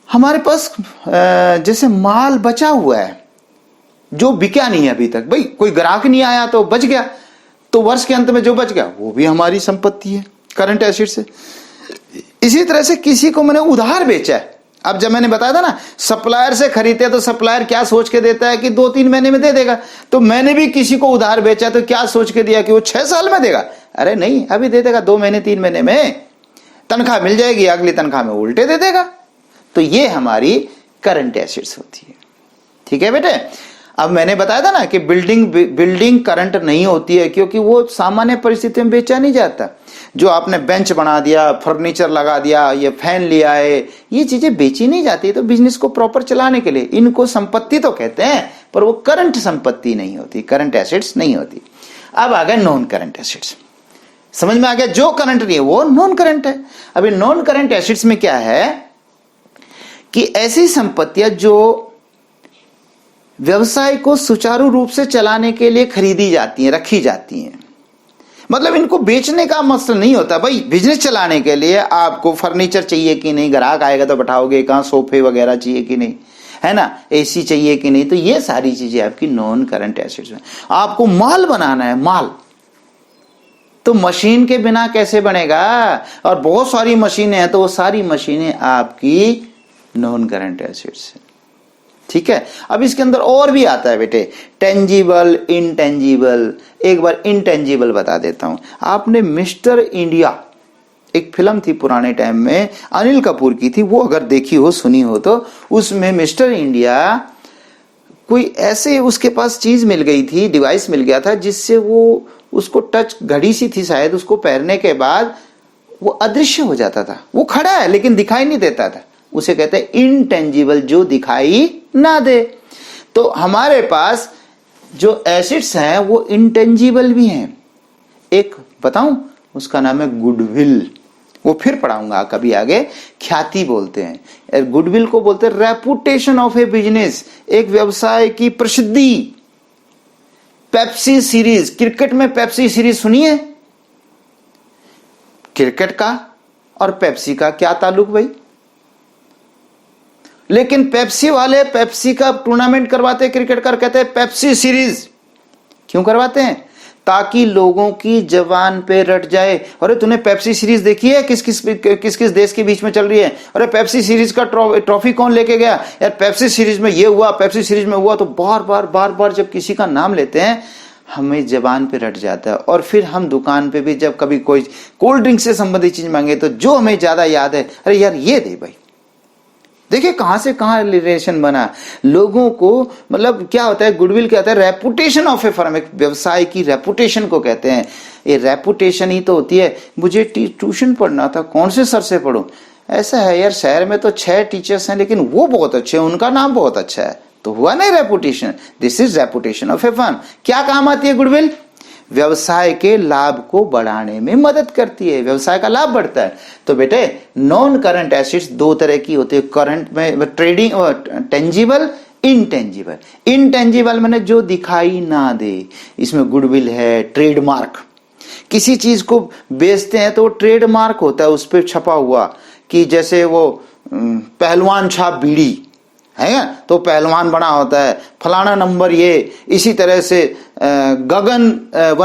Speaker 1: हमारे पास जैसे माल बचा हुआ है जो बिका नहीं है अभी तक, भाई कोई ग्राहक नहीं आया तो बच गया, तो वर्ष के अंत में जो बच गया वो भी हमारी संपत्ति है, करंट एसेट्स है। इसी तरह से किसी को मैंने उधार बेचा है, अब जब मैंने बताया था ना सप्लायर से खरीदते हैं तो सप्लायर क्या सोच के देता है कि 2-3 महीने में दे देगा, तो मैंने भी किसी को उधार बेचा तो क्या सोच के दिया कि वो 6 साल में देगा? अरे नहीं, अभी दे देगा, 2 महीने 3 महीने में तनख्वाह मिल जाएगी, अगली तनख्वाह में उल्टे दे देगा। तो ये हमारी करंट एसेट्स होती है, ठीक है बेटे। अब मैंने बताया था ना कि बिल्डिंग करंट नहीं होती है, क्योंकि वो सामान्य परिस्थितियों में बेचा नहीं जाता। जो आपने बेंच बना दिया, फर्नीचर लगा दिया, ये फैन लिया है, ये चीजें बेची नहीं जाती। तो बिजनेस को प्रॉपर चलाने के लिए इनको संपत्ति तो कहते हैं, पर वो करंट संपत्ति नहीं होती, करंट एसेट्स नहीं होती। अब आ गए नॉन करंट एसेट्स, समझ में आ गया? जो करंट नहीं है वो नॉन करंट है। अभी नॉन करंट एसेट्स में क्या है कि ऐसी संपत्तियां जो व्यवसाय को सुचारू रूप से चलाने के लिए खरीदी जाती हैं, रखी जाती हैं, मतलब इनको बेचने का मसला नहीं होता। भाई बिजनेस चलाने के लिए आपको फर्नीचर चाहिए कि नहीं, ग्राहक आएगा तो बैठाओगे कहां, सोफे वगैरह चाहिए कि नहीं, है ना, एसी चाहिए कि नहीं, तो ये सारी चीजें आपकी नॉन करंट एसेट्स में। आपको माल बनाना है, माल तो मशीन के बिना कैसे बनेगा? और बहुत सारी मशीनें हैं तो वो सारी मशीनें आपकी नॉन करंट एसेट्स है, ठीक है। अब इसके अंदर और भी आता है बेटे, टेंजिबल, इनटेंजिबल। एक बार इनटेंजिबल बता देता हूं। आपने मिस्टर इंडिया, एक फिल्म थी पुराने टाइम में, अनिल कपूर की थी, वो अगर देखी हो, सुनी हो, तो उसमें मिस्टर इंडिया कोई ऐसे उसके पास चीज मिल गई थी, डिवाइस मिल गया था जिससे वो उसको टच, घड़ी सी थी शायद, उसको पहनने के बाद वो अदृश्य हो जाता था। वो खड़ा है लेकिन दिखाई नहीं देता था, उसे कहते हैं इनटेंजिबल, जो दिखाई ना दे। तो हमारे पास जो एसेट्स हैं वो इंटेंजिबल भी हैं। एक बताऊं, उसका नाम है गुडविल, वो फिर पढ़ाऊंगा कभी आगे। ख्याति बोलते हैं, गुडविल को बोलते हैं रेपुटेशन ऑफ ए बिजनेस, एक व्यवसाय की प्रसिद्धि। पेप्सी सीरीज, क्रिकेट में पेप्सी सीरीज सुनिए, क्रिकेट का और पेप्सी का क्या ताल्लुक भाई? लेकिन पेप्सी वाले पेप्सी का टूर्नामेंट करवाते हैं, क्रिकेट का कहते हैं पेप्सी सीरीज। क्यों करवाते हैं? ताकि लोगों की जबान पे रट जाए, अरे तूने पेप्सी सीरीज देखी है, किस किस देश के बीच में चल रही है, अरे पेप्सी सीरीज का ट्रॉफी कौन लेके गया यार, पेप्सी सीरीज में ये हुआ, पेप्सी सीरीज में हुआ। तो बार बार जब किसी का नाम लेते हैं हमें जबान पे रट जाता है। और फिर हम दुकान पे भी जब कभी कोई कोल्ड ड्रिंक से संबंधित चीज मांगे तो जो हमें ज्यादा याद है, अरे यार ये दे भाई, देखिए कहां से कहां रिलेशन बना। लोगों को मतलब क्या होता है, गुडविल क्या होता है, रेपुटेशन ऑफ ए फर्म, एक व्यवसाय की रेपुटेशन को कहते हैं। ये रेपुटेशन ही तो होती है। मुझे ट्यूशन पढ़ना था, कौन से सर से पढ़ूं? ऐसा है यार, शहर में तो 6 टीचर्स हैं लेकिन वो बहुत अच्छे हैं, उनका नाम बहुत अच्छा है, तो हुआ नहीं reputation. This is reputation of A firm. क्या काम आती है गुडविल? व्यवसाय के लाभ को बढ़ाने में मदद करती है, व्यवसाय का लाभ बढ़ता है। तो बेटे नॉन करंट एसेट्स 2 तरह की होती है करंट में, ट्रेडिंग और टेंजिबल, इनटेंजिबल। इनटेंजिबल माने जो दिखाई ना दे, इसमें गुडविल है, ट्रेडमार्क। किसी चीज को बेचते हैं तो ट्रेडमार्क होता है उस पर छपा हुआ, कि जैसे वो पहलवान छाप बीड़ी है ना, तो पहलवान बना होता है, फलाना नंबर ये। इसी तरह से गगन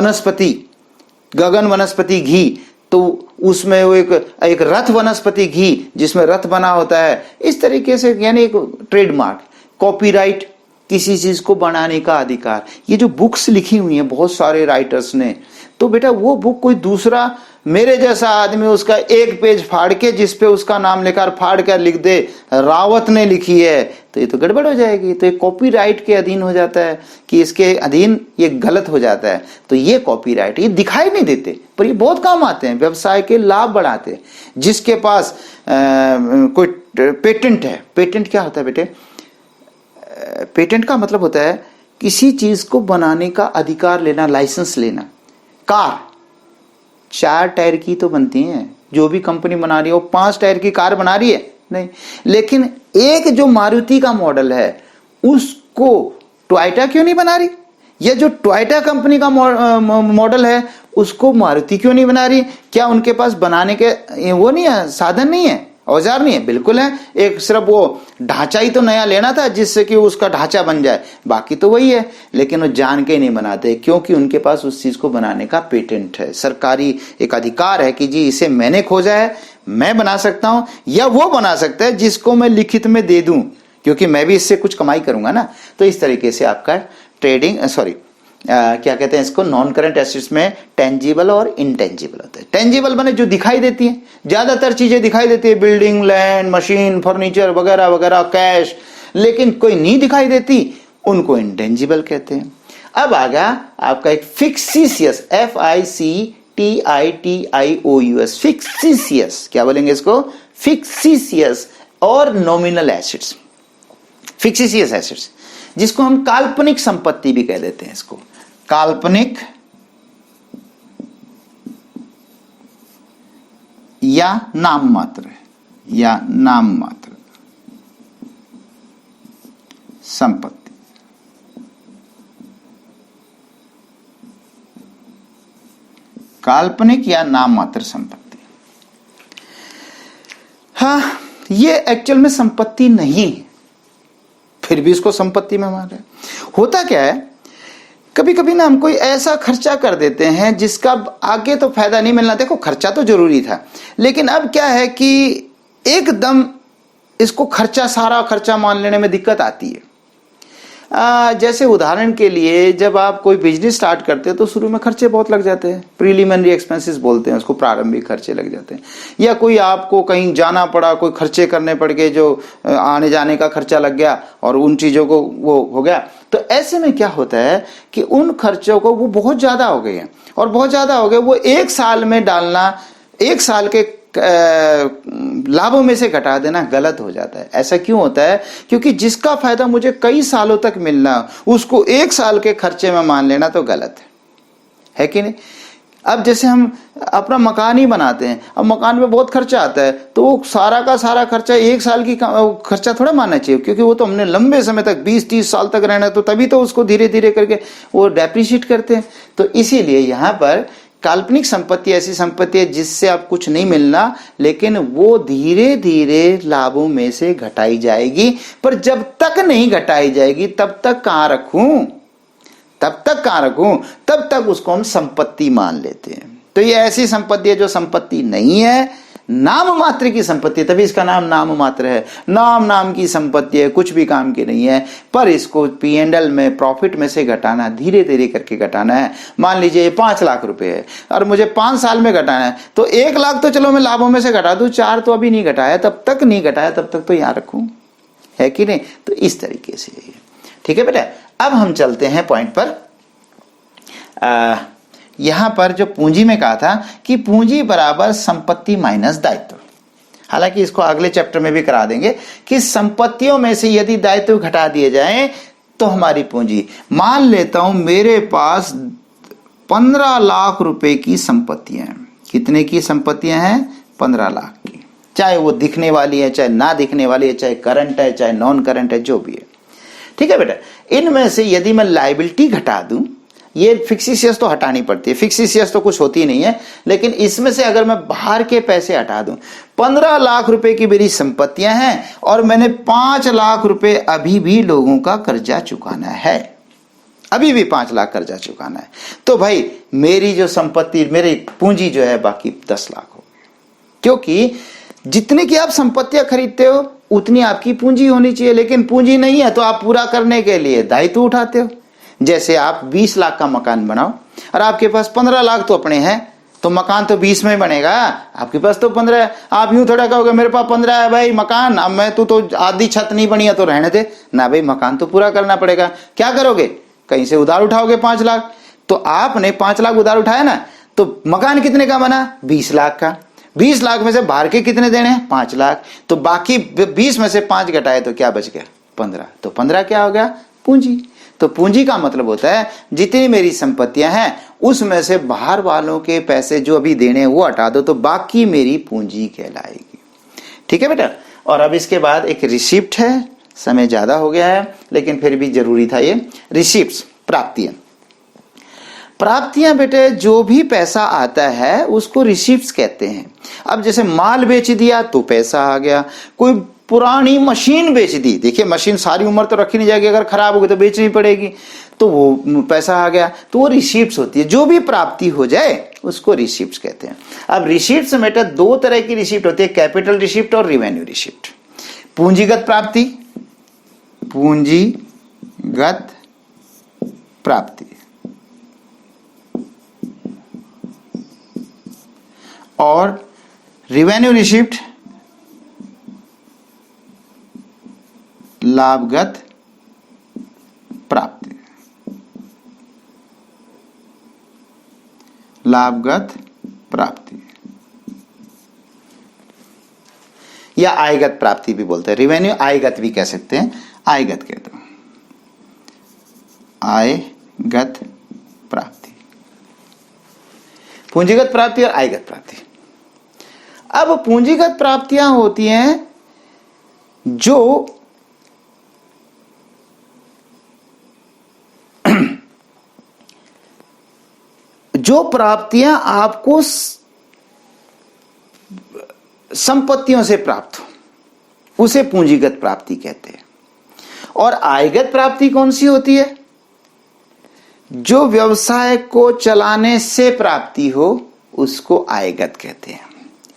Speaker 1: वनस्पति घी, तो उसमें वो एक रथ वनस्पति घी जिसमें रथ बना होता है। इस तरीके से यानी एक ट्रेडमार्क। कॉपीराइट, किसी चीज को बनाने का अधिकार। ये जो बुक्स लिखी हुई हैं बहुत सारे राइटर्स ने, तो बेटा वो बुक कोई दूसरा मेरे जैसा आदमी उसका एक पेज फाड़ के जिसपे उसका नाम लिखा फाड़ कर लिख दे रावत ने लिखी है, तो ये तो गड़बड़ हो जाएगी। तो ये कॉपीराइट के अधीन हो जाता है, कि इसके अधीन ये गलत हो जाता है। तो ये कॉपीराइट, ये दिखाई नहीं देते पर ये बहुत काम आते हैं, व्यवसाय के लाभ बढ़ाते हैं। जिसके पास कोई पेटेंट है, पेटेंट क्या होता है बेटे? पेटेंट का मतलब होता है किसी चीज को बनाने का अधिकार लेना, लाइसेंस लेना। कार 4 टायर की तो बनती हैं, जो भी कंपनी बना रही है वो 5 टायर की कार बना रही है नहीं, लेकिन एक जो मारुति का मॉडल है उसको टोयोटा क्यों नहीं बना रही? ये जो टोयोटा कंपनी का मॉडल है उसको मारुति क्यों नहीं बना रही? क्या उनके पास बनाने के वो नहीं है, साधन नहीं है, औजार नहीं है? बिल्कुल है। एक सिर्फ वो ढांचा ही तो नया लेना था जिससे कि उसका ढांचा बन जाए, बाकी तो वही है। लेकिन वो जान के नहीं बनाते, क्योंकि उनके पास उस चीज को बनाने का पेटेंट है, सरकारी एक अधिकार है कि जी इसे मैंने खोजा है, मैं बना सकता हूं, या वो बना सकता है जिसको मैं लिखित में दे दूं, क्योंकि मैं भी इससे कुछ कमाई करूंगा ना। तो इस तरीके से आपका ट्रेडिंग क्या कहते हैं इसको, नॉन करंट एसेट्स में टेंजिबल और इनटेंजिबल होते हैं। टेंजिबल माने जो दिखाई देती है, ज्यादातर चीजें दिखाई देती है, बिल्डिंग, लैंड, मशीन, फर्नीचर वगैरह वगैरह, कैश, लेकिन कोई नहीं दिखाई देती, उनको इनटेंजिबल कहते हैं। अब आ गया आपका एक फिक्सिशियस, FICTITIOUS, फिक्सिशियस। क्या बोलेंगे इसको? फिक्सिशियस और नॉमिनल एसेट्स। फिक्सिशियस एसेट्स जिसको हम काल्पनिक संपत्ति भी कह देते हैं, इसको काल्पनिक या नाम मात्र संपत्ति। काल्पनिक या नाम मात्र संपत्ति, हाँ ये एक्चुअल में संपत्ति नहीं है, फिर भी इसको संपत्ति में मान रहे। होता क्या है, कभी कभी ना हम कोई ऐसा खर्चा कर देते हैं जिसका आगे तो फायदा नहीं मिलना। देखो खर्चा तो जरूरी था, लेकिन अब क्या है कि एकदम इसको खर्चा, सारा खर्चा मान लेने में दिक्कत आती है। जैसे उदाहरण के लिए जब आप कोई बिजनेस स्टार्ट करते हैं तो शुरू में खर्चे बहुत लग जाते हैं, प्रीलिमिनरी एक्सपेंसेस बोलते हैं उसको, प्रारंभिक खर्चे लग जाते हैं। या कोई आपको कहीं जाना पड़ा, कोई खर्चे करने पड़ गए, जो आने जाने का खर्चा लग गया और उन चीजों को वो हो गया। तो ऐसे में क्या होता है कि उन खर्चों को वो बहुत ज्यादा हो गए हैं, और बहुत ज्यादा हो गए वो 1 साल में डालना, 1 साल के लाभों में से घटा देना गलत हो जाता है। ऐसा क्यों होता है? क्योंकि जिसका फायदा मुझे कई सालों तक मिलना, उसको 1 साल के खर्चे में मान लेना तो गलत है कि नहीं? अब जैसे हम अपना मकान ही बनाते हैं, अब मकान में बहुत खर्चा आता है, तो सारा का सारा खर्चा 1 साल की खर्चा थोड़ा मानना चाहिए, क्योंकि वो तो हमने लंबे समय तक 20-30 साल तक रहना है, तो तभी तो उसको धीरे धीरे करके वो डेप्रिशिएट करते हैं। तो इसीलिए यहाँ पर काल्पनिक संपत्ति ऐसी संपत्ति है जिससे आप कुछ नहीं मिलना, लेकिन वो धीरे धीरे लाभों में से घटाई जाएगी। पर जब तक नहीं घटाई जाएगी तब तक कहां रखूं, तब तक उसको हम संपत्ति मान लेते हैं। तो ये ऐसी संपत्ति है जो संपत्ति नहीं है, नाम मात्र की संपत्ति है, तभी इसका नाम नाम मात्र है। नाम की संपत्ति है, कुछ भी काम की नहीं है, पर इसको P&L में, प्रॉफिट में से घटाना, धीरे धीरे करके घटाना है। मान लीजिए 5 लाख रुपए है और मुझे 5 साल में घटाना है, तो 1 लाख तो चलो मैं लाभों में से घटा दूं, 4 तो अभी नहीं घटाया, तब तक तो यहां रखूं, है कि नहीं। तो इस तरीके से, ठीक है बेटा। अब हम चलते हैं पॉइंट पर। यहां पर जो पूंजी में कहा था कि पूंजी बराबर संपत्ति माइनस दायित्व, हालांकि इसको अगले चैप्टर में भी करा देंगे कि संपत्तियों में से यदि दायित्व घटा दिए जाएं तो हमारी पूंजी, मान लेता हूं मेरे पास 15 लाख रुपए की संपत्तियां हैं। कितने की संपत्तियां हैं? 15 लाख की, चाहे वो दिखने वाली है, चाहे ना दिखने वाली है, चाहे करंट है, चाहे नॉन करंट है, जो भी है, ठीक है बेटा। इनमें से यदि मैं लायबिलिटी घटा दूं, ये फिक्सिशियस तो हटानी पड़ती है, फिक्सिशियस तो कुछ होती नहीं है, लेकिन इसमें से अगर मैं बाहर के पैसे हटा दूं, 15 लाख रुपए की मेरी संपत्तियां हैं और मैंने 5 लाख रुपए अभी भी लोगों का कर्जा चुकाना है, अभी भी 5 लाख कर्जा चुकाना है, तो भाई मेरी जो संपत्ति, मेरी पूंजी जो है बाकी 10 लाख हो, क्योंकि जितने की आप संपत्तियां खरीदते हो उतनी आपकी पूंजी होनी चाहिए, लेकिन पूंजी नहीं है तो आप पूरा करने के लिए दायित्व उठाते हो। जैसे आप 20 लाख का मकान बनाओ और आपके पास 15 लाख तो अपने हैं, तो मकान तो 20 में बनेगा, आपके पास तो 15 है। आप यूं थोड़ा कहोगे मेरे पास 15 है भाई मकान, अब मैं तो आधी छत नहीं बनी है तो रहने दे ना, भाई मकान तो पूरा करना पड़ेगा। क्या करोगे? कहीं से उधार उठाओगे 5 लाख, तो आपने 5 लाख उधार उठाया ना, तो मकान कितने का बना? 20 लाख का। 20 लाख में से बाहर के कितने देने हैं? 5 लाख। तो बाकी 20 में से 5 घटाए तो क्या बच गया? 15। तो 15 क्या हो गया? पूंजी। तो पूंजी का मतलब होता है जितनी मेरी संपत्तियां हैं उसमें से बाहर वालों के पैसे जो अभी देने हैं वो हटा दो, तो बाकी मेरी पूंजी कहलाएगी। ठीक है बेटा। और अब इसके बाद एक रिसिप्ट है, समय ज्यादा हो गया है लेकिन फिर भी जरूरी था ये। रिसिप्ट्स, प्राप्तियां। प्राप्तियां बेटे जो भी पैसा आता है उसको रिसिप्ट्स कहते हैं। अब जैसे माल बेच दिया तो पैसा आ गया, कोई पुरानी मशीन बेच दी, देखिए मशीन सारी उम्र तो रखी नहीं जाएगी, अगर खराब हो गई तो बेचनी पड़ेगी, तो वो पैसा आ गया, तो वो रिसिप्ट्स होती है। जो भी प्राप्ति हो जाए उसको रिसिप्ट्स कहते हैं। अब रिसिप्ट्स में बेटा 2 तरह की रिसिप्ट होती है, कैपिटल रिसिप्ट और रिवेन्यू रिसिप्ट। पूंजीगत प्राप्ति, पूंजीगत प्राप्ति, और रिवेन्यू रिसिप्ट लाभगत प्राप्ति, लाभगत प्राप्ति या आयगत प्राप्ति भी बोलते हैं। रिवेन्यू आयगत भी कह सकते हैं, आयगत कहते हैं, आयगत प्राप्ति, पूंजीगत प्राप्ति और आयगत प्राप्ति। अब पूंजीगत प्राप्तियां होती हैं जो प्राप्तियां आपको संपत्तियों से प्राप्त हो उसे पूंजीगत प्राप्ति कहते हैं। और आयगत प्राप्ति कौन सी होती है? जो व्यवसाय को चलाने से प्राप्ति हो उसको आयगत कहते हैं।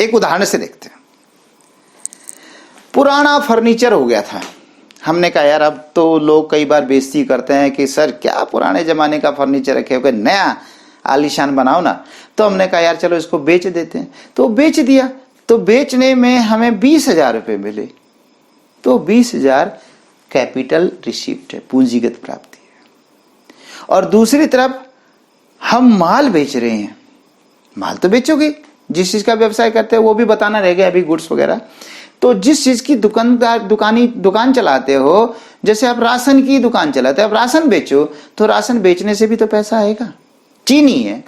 Speaker 1: एक उदाहरण से देखते हैं। पुराना फर्नीचर हो गया था, हमने कहा यार अब तो लोग कई बार बेइज्जती करते हैं कि सर क्या पुराने जमाने का फर्नीचर रखे हुए, नया आलीशान बनाओ ना। तो हमने कहा यार चलो इसको बेच देते हैं, तो बेच दिया। तो बेचने में हमें 20,000 रुपए मिले, तो 20,000 कैपिटल रिसिप्ट है, पूंजीगत प्राप्ति है। और दूसरी तरफ हम माल बेच रहे हैं, माल तो बेचोगे, जिस चीज का व्यवसाय करते हैं वो भी बताना रह गया अभी, गुड्स वगैरह। तो जिस चीज की दुकान चलाते हो, जैसे आप राशन की दुकान चलाते हो, आप राशन बेचो तो राशन बेचने से भी तो पैसा आएगा। चीनी है,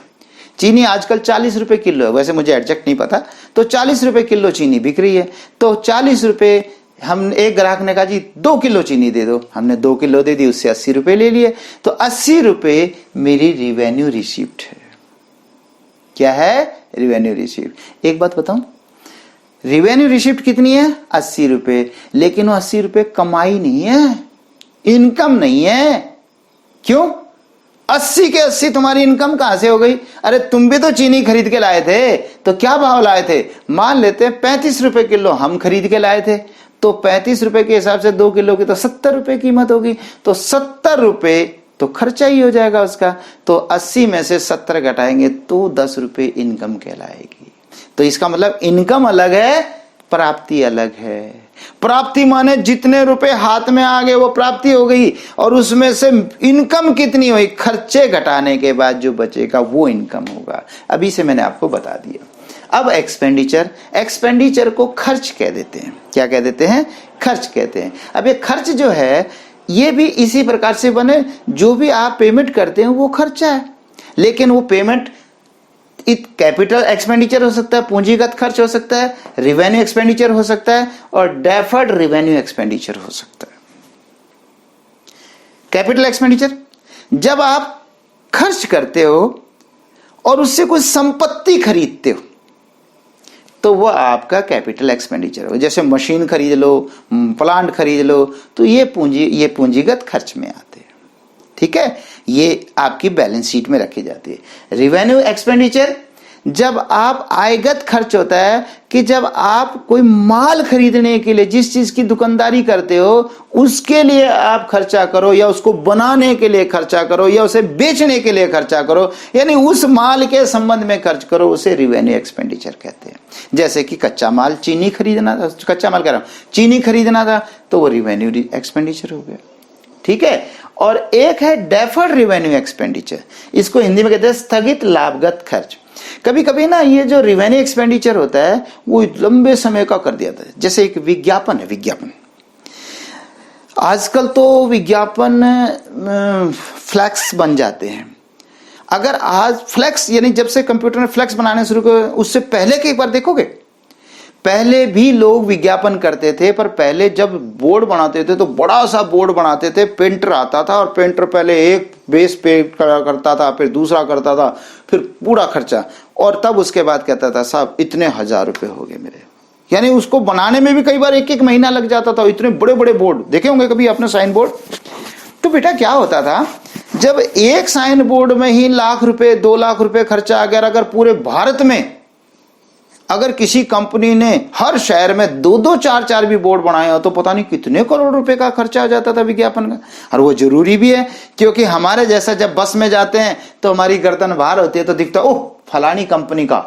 Speaker 1: चीनी आजकल 40 रुपए किलो है, वैसे मुझे एग्जैक्ट नहीं पता, तो 40 रुपए किलो चीनी बिक रही है। तो 40 रुपए, हम एक ग्राहक ने कहा जी 2 किलो चीनी दे दो, हमने 2 किलो दे दी, उससे 80 रुपए ले लिए, तो 80 रुपए मेरी रिवेन्यू रिसिप्ट है। क्या है? Revenue receipt. एक बात बताऊं, रिवेन्यू रिसिप्ट कितनी है? 80 रुपए, लेकिन वो 80 रुपए कमाई नहीं है, इनकम नहीं है। क्यों? 80 के 80 तुम्हारी इनकम कहां से हो गई? अरे तुम भी तो चीनी खरीद के लाए थे, तो क्या भाव लाए थे? मान लेते हैं 35 रुपए किलो हम खरीद के लाए थे, तो 35 रुपए के हिसाब से 2 किलो की तो 70 रुपए कीमत होगी, तो 70 रुपए तो खर्चा ही हो जाएगा उसका। तो 80 में से 70 घटाएंगे तो 10 रुपए इनकम कहलाएगी। तो इसका मतलब इनकम अलग है, प्राप्ति अलग है। प्राप्ति माने जितने रुपए हाथ में आ गए वो प्राप्ति हो गई, और उसमें से इनकम कितनी हुई, खर्चे घटाने के बाद जो बचेगा वो इनकम होगा। अभी से मैंने आपको बता दिया। अब एक्सपेंडिचर, एक्सपेंडिचर को खर्च कह देते हैं। क्या कह देते हैं? खर्च कहते हैं। अब ये खर्च जो है ये भी इसी प्रकार से बने, जो भी आप पेमेंट करते हैं वो खर्चा है, लेकिन वो पेमेंट कैपिटल एक्सपेंडिचर हो सकता है, पूंजीगत खर्च हो सकता है, रिवेन्यू एक्सपेंडिचर हो सकता है, और डेफर्ड रिवेन्यू एक्सपेंडिचर हो सकता है। कैपिटल एक्सपेंडिचर, जब आप खर्च करते हो और उससे कोई संपत्ति खरीदते हो तो वह आपका कैपिटल एक्सपेंडिचर हो। जैसे मशीन खरीद लो, प्लांट खरीद लो, तो ये पूंजीगत खर्च में आते हैं। ठीक है, ये आपकी बैलेंस शीट में रखी जाती है। रिवेन्यू एक्सपेंडिचर, जब आप आयगत खर्च होता है कि जब आप कोई माल खरीदने के लिए, जिस चीज की दुकानदारी करते हो उसके लिए आप खर्चा करो, या उसको बनाने के लिए खर्चा करो, या उसे बेचने के लिए खर्चा करो, यानी उस माल के संबंध में खर्च करो, उसे रिवेन्यू एक्सपेंडिचर कहते हैं। जैसे कि कच्चा माल चीनी खरीदना, कच्चा माल कह रहा हूं, चीनी खरीदना था तो वो रिवेन्यू एक्सपेंडिचर हो गया। ठीक है, और एक है डेफर्ड रिवेन्यू एक्सपेंडिचर, इसको हिंदी में कहते हैं स्थगित लाभगत खर्च। कभी कभी ना ये जो रिवेन्यू एक्सपेंडिचर होता है वो लंबे समय का कर दिया था। जैसे एक विज्ञापन है, विज्ञापन आजकल तो विज्ञापन फ्लैक्स बन जाते हैं। अगर आज फ्लैक्स, यानी जब से कंप्यूटर ने फ्लैक्स बनाने शुरू किए, उससे पहले के एक बार देखोगे, पहले भी लोग विज्ञापन करते थे, पर पहले जब बोर्ड बनाते थे तो बड़ा सा बोर्ड बनाते थे, पेंटर आता था और पेंटर पहले एक बेस पे करता था, फिर दूसरा करता था, फिर पूरा खर्चा, और तब उसके बाद कहता था साहब इतने 1000 रुपए हो गए मेरे। यानी उसको बनाने में भी कई बार 1-1 महीना लग जाता था। इतने बड़े बड़े बोर्ड देखे होंगे कभी आपने, साइन बोर्ड। तो बेटा क्या होता था, जब एक साइन बोर्ड में ही लाख रुपए 2 लाख रुपए खर्चा अगर पूरे भारत में अगर किसी कंपनी ने हर शहर में 2-2 4-4 भी बोर्ड बनाए हो तो पता नहीं कितने करोड़ रुपए का खर्चा आ जाता था विज्ञापन का। और वो जरूरी भी है, क्योंकि हमारे जैसा जब बस में जाते हैं तो हमारी गर्दन बाहर होती है तो दिखता ओह फलानी कंपनी का,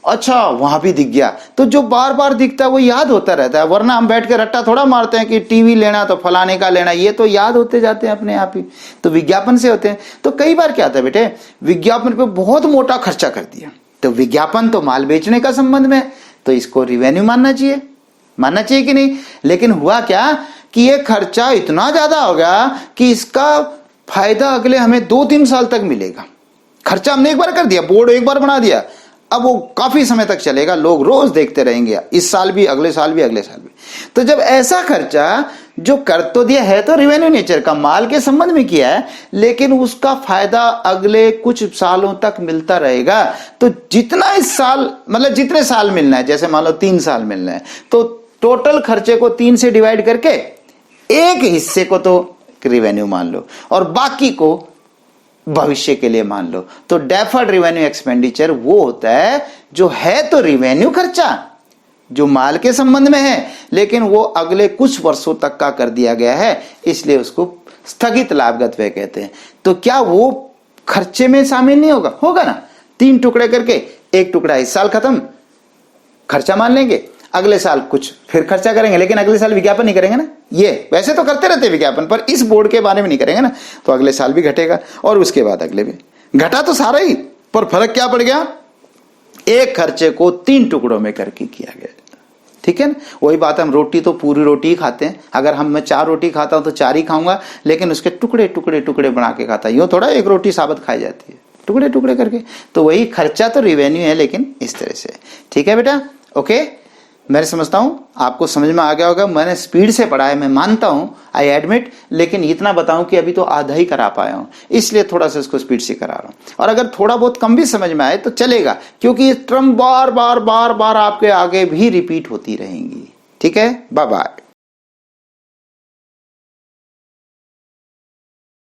Speaker 1: अच्छा वहां भी दिख गया। तो जो बार बार दिखता है वो याद होता रहता है, वरना हम बैठ के रट्टा थोड़ा मारते हैं कि टीवी लेना तो फलाने का लेना, ये तो याद होते जाते हैं अपने आप ही। तो विज्ञापन से होते हैं। तो कई बार क्या होता है बेटे, विज्ञापन पे बहुत मोटा खर्चा कर दिया, तो विज्ञापन तो माल बेचने का संबंध में, तो इसको रिवेन्यू मानना चाहिए कि नहीं। लेकिन हुआ क्या कि ये खर्चा इतना ज्यादा हो गया कि इसका फायदा अगले हमें 2-3 साल तक मिलेगा। खर्चा हमने एक बार कर दिया, बोर्ड एक बार बना दिया, अब वो काफी समय तक चलेगा, लोग रोज देखते रहेंगे, इस साल भी, अगले साल भी, अगले साल भी। तो जब ऐसा खर्चा जो कर तो दिया है तो रिवेन्यू नेचर का, माल के संबंध में किया है, लेकिन उसका फायदा अगले कुछ सालों तक मिलता रहेगा। तो जितना इस साल, मतलब जितने साल मिलना है, जैसे मान लो 3 साल मिलना है, तो टोटल खर्चे को 3 से डिवाइड करके एक हिस्से को तो रिवेन्यू मान लो और बाकी को भविष्य के लिए मान लो। तो डेफर्ड रिवेन्यू एक्सपेंडिचर वो होता है जो है तो रिवेन्यू खर्चा जो माल के संबंध में है, लेकिन वो अगले कुछ वर्षों तक का कर दिया गया है, इसलिए उसको स्थगित लाभगत व्यय कहते हैं। तो क्या वो खर्चे में शामिल नहीं होगा? होगा ना। 3 टुकड़े करके, एक टुकड़ा इस साल खत्म, खर्चा मान लेंगे, अगले साल कुछ फिर खर्चा करेंगे, लेकिन अगले साल विज्ञापन नहीं करेंगे ना। ये वैसे तो करते रहते विज्ञापन, पर इस बोर्ड के बारे में नहीं करेंगे ना, तो अगले साल भी घटेगा और उसके बाद अगले भी घटा, तो सारा ही। पर फर्क क्या पड़ गया, एक खर्चे को 3 टुकड़ों में करके किया गया। ठीक है ना। वही बात, हम रोटी तो पूरी रोटी ही खाते हैं, अगर मैं 4 रोटी खाता हूं तो 4 ही खाऊंगा, लेकिन उसके टुकड़े टुकड़े टुकड़े बना के खाता, यूं थोड़ा एक रोटी साबुत खाई जाती है, टुकड़े टुकड़े करके। तो वही खर्चा तो रिवेन्यू है, लेकिन इस तरह से। ठीक है बेटा, ओके। मैं समझता हूं आपको समझ में आ गया होगा। मैंने स्पीड से पढ़ा है, मैं मानता हूं, आई एडमिट, लेकिन इतना बताऊं कि अभी तो आधा ही करा पाया हूं, इसलिए थोड़ा सा इसको स्पीड से करा रहा हूं। और अगर थोड़ा बहुत कम भी समझ में आए तो चलेगा, क्योंकि ये टर्म बार बार आपके आगे भी रिपीट होती रहेंगी। ठीक है, बाय बाय।